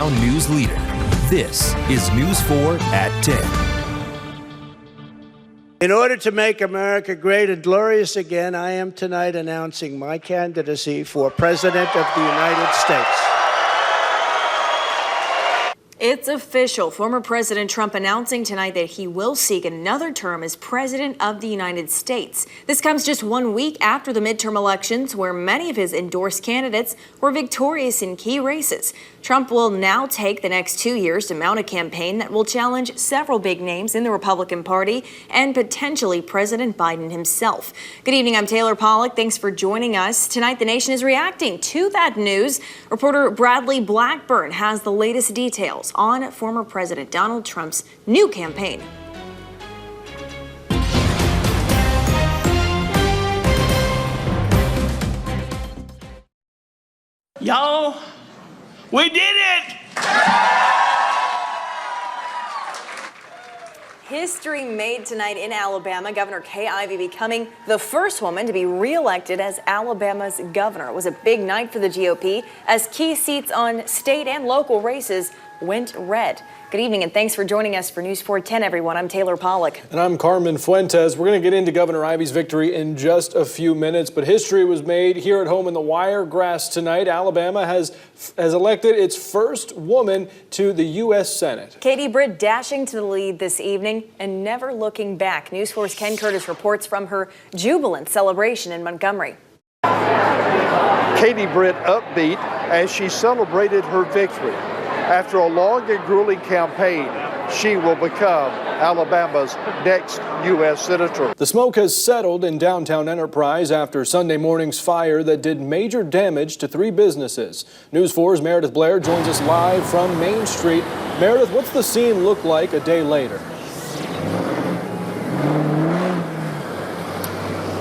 News leader. This is News 4 at 10. In order to make America great and glorious again, I am tonight announcing my candidacy for President of the United States. It's official. Former President Trump announcing tonight that he will seek another term as President of the United States. This comes just 1 week after the midterm elections, where many of his endorsed candidates were victorious in key races. Trump will now take the next 2 years to mount a campaign that will challenge several big names in the Republican Party and potentially President Biden himself. Good evening, I'm Taylor Pollock. Thanks for joining us. Tonight, the nation is reacting to that news. Reporter Bradley Blackburn has the latest details on former President Donald Trump's new campaign. Y'all, we did it! History made tonight in Alabama. Governor Kay Ivey becoming the first woman to be reelected as Alabama's governor. It was a big night for the GOP as key seats on state and local races went red. Good evening and thanks for joining us for News 410, everyone. I'm Taylor Pollock. And I'm Carmen Fuentes. We're going to get into Governor Ivey's victory in just a few minutes, but history was made here at home in the Wiregrass tonight. Alabama has elected its first woman to the U.S. Senate. Katie Britt dashing to the lead this evening and never looking back. News 4's Ken Curtis reports from her jubilant celebration in Montgomery. Katie Britt upbeat as she celebrated her victory. After a long and grueling campaign, she will become Alabama's next U.S. Senator. The smoke has settled in downtown Enterprise after Sunday morning's fire that did major damage to 3 businesses. News 4's Meredith Blair joins us live from Main Street. Meredith, what's the scene look like a day later?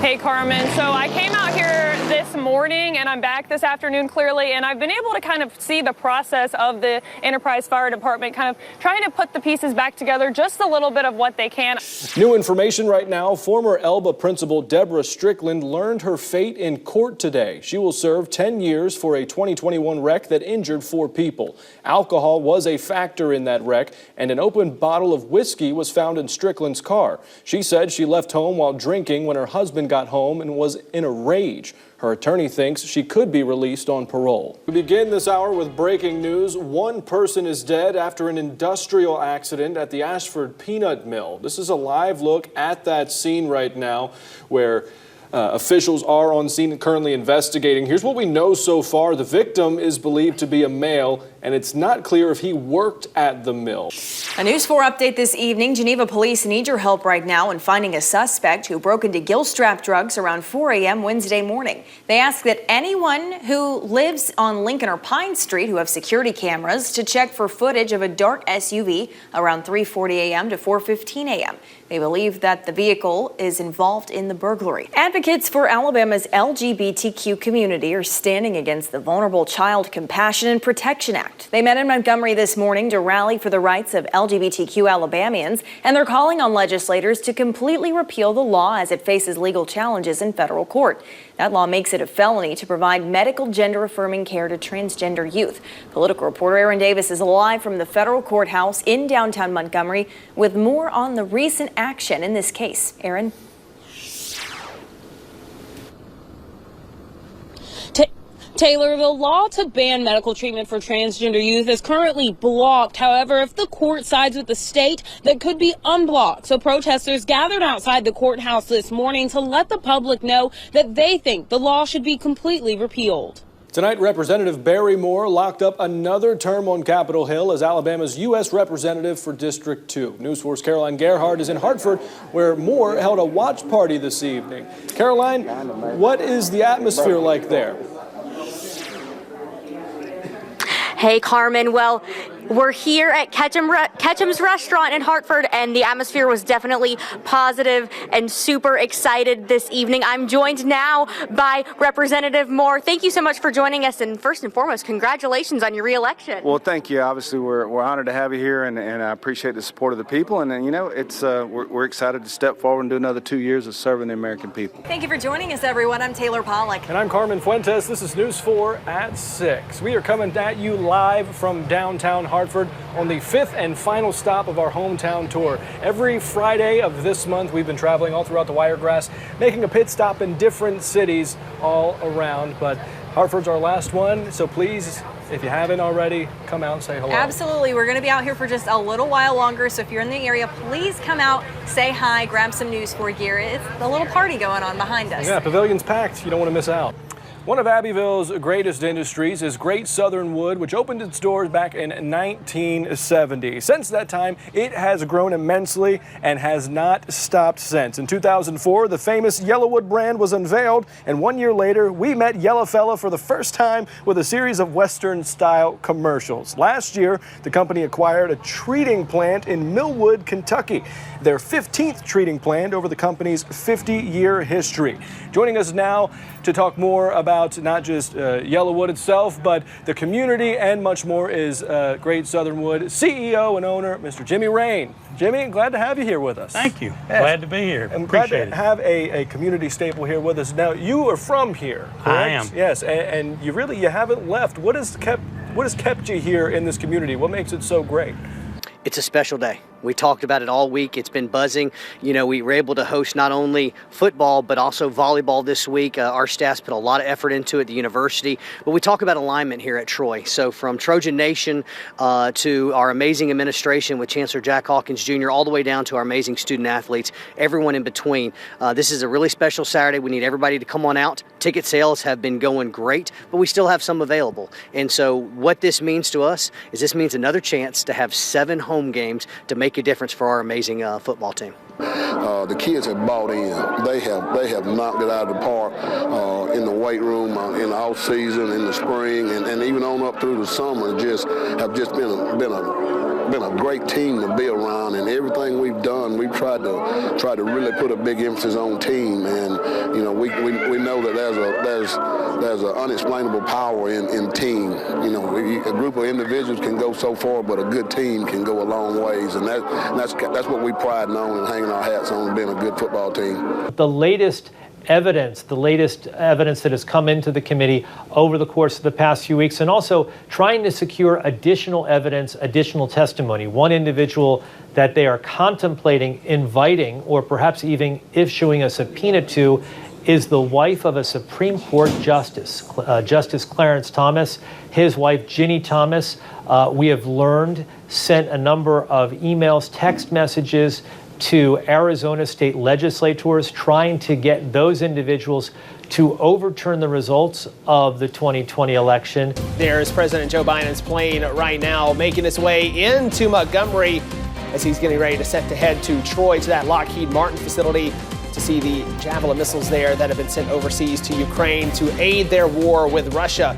Hey, Carmen. So I came out here this morning and I'm back this afternoon clearly, and I've been able to kind of see the process of the Enterprise Fire Department kind of trying to put the pieces back together, just a little bit of what they can. New information right now. Former Elba principal Deborah Strickland learned her fate in court today. She will serve 10 years for a 2021 wreck that injured 4 people. Alcohol was a factor in that wreck, and an open bottle of whiskey was found in Strickland's car. She said she left home while drinking when her husband got home and was in a rage. Her attorney thinks she could be released on parole. We begin this hour with breaking news. 1 person is dead after an industrial accident at the Ashford Peanut Mill. This is a live look at that scene right now where officials are on scene currently investigating. Here's what we know so far. The victim is believed to be a male, and it's not clear if he worked at the mill. A News 4 update this evening. Geneva police need your help right now in finding a suspect who broke into Gilstrap Drugs around 4 a.m. Wednesday morning. They ask that anyone who lives on Lincoln or Pine Street who have security cameras to check for footage of a dark SUV around 3:40 a.m. to 4:15 a.m. They believe that the vehicle is involved in the burglary. Advocates for Alabama's LGBTQ community are standing against the Vulnerable Child Compassion and Protection Act. They met in Montgomery this morning to rally for the rights of LGBTQ Alabamians, and they're calling on legislators to completely repeal the law as it faces legal challenges in federal court. That law makes it a felony to provide medical gender-affirming care to transgender youth. Political reporter Aaron Davis is live from the federal courthouse in downtown Montgomery with more on the recent action in this case. Aaron? Taylor, the law to ban medical treatment for transgender youth is currently blocked. However, if the court sides with the state, that could be unblocked. So protesters gathered outside the courthouse this morning to let the public know that they think the law should be completely repealed. Tonight, Representative Barry Moore locked up another term on Capitol Hill as Alabama's U.S. Representative for District 2. News 4's Caroline Gerhardt is in Hartford, where Moore held a watch party this evening. Caroline, what is the atmosphere like there? Hey, Carmen. Well, We're here at Ketchum's Restaurant in Hartford, and the atmosphere was definitely positive and super excited this evening. I'm joined now by Representative Moore. Thank you so much for joining us, and first and foremost, congratulations on your re-election. Well, thank you. Obviously, we're honored to have you here, and I appreciate the support of the people. And you know, it's we're excited to step forward and do another 2 years of serving the American people. Thank you for joining us, everyone. I'm Taylor Pollack. And I'm Carmen Fuentes. This is News 4 at 6. We are coming at you live from downtown Hartford on the 5th and final stop of our hometown tour. Every Friday of this month, we've been traveling all throughout the Wiregrass, making a pit stop in different cities all around. But Hartford's our last one, so please, if you haven't already, come out and say hello. Absolutely. We're going to be out here for just a little while longer, so if you're in the area, please come out, say hi, grab some News 4 gear. It's a little party going on behind us. Yeah, pavilion's packed. You don't want to miss out. One of Abbeville's greatest industries is Great Southern Wood, which opened its doors back in 1970. Since that time, it has grown immensely and has not stopped since. In 2004, the famous Yellowwood brand was unveiled, and 1 year later, we met Yellowfella for the first time with a series of Western-style commercials. Last year, the company acquired a treating plant in Millwood, Kentucky, their 15th treating plant over the company's 50-year history. Joining us now to talk more about not just Yellowwood itself, but the community and much more is Great Southern Wood CEO and owner, Mr. Jimmy Rain. Jimmy, glad to have you here with us. Thank you. Yes. Glad to be here. I'm Appreciate glad to have a community staple here with us. Now, you are from here, correct? I am. Yes, and you haven't left. What has kept you here in this community? What makes it so great? It's a special day. We talked about it all week. It's been buzzing. You know, we were able to host not only football, but also volleyball this week. Our staff's put a lot of effort into it, the university. But we talk about alignment here at Troy. So from Trojan Nation to our amazing administration with Chancellor Jack Hawkins Jr., all the way down to our amazing student athletes, everyone in between. This is a really special Saturday. We need everybody to come on out. Ticket sales have been going great, but we still have some available. And so what this means to us is this means another chance to have 7 home games to make a difference for our amazing football team. The kids have bought in. They have knocked it out of the park in the weight room, in the off season, in the spring, and even on up through the summer. Have just been a great team to be around, and everything we've done, we've tried to really put a big emphasis on team. And you know, we know that there's an unexplainable power in team. You know, a group of individuals can go so far, but a good team can go a long ways, and that's what we pride on and hanging our hats on, being a good football team. The latest evidence that has come into the committee over the course of the past few weeks, and also trying to secure additional evidence, additional testimony. One individual that they are contemplating inviting, or perhaps even issuing a subpoena to, is the wife of a Supreme Court justice, Justice Clarence Thomas. His wife, Ginny Thomas, we have learned, sent a number of emails, text messages to Arizona state legislators trying to get those individuals to overturn the results of the 2020 election. There's President Joe Biden's plane right now making its way into Montgomery as he's getting ready to set to head to Troy, to that Lockheed Martin facility, to see the Javelin missiles there that have been sent overseas to Ukraine to aid their war with Russia.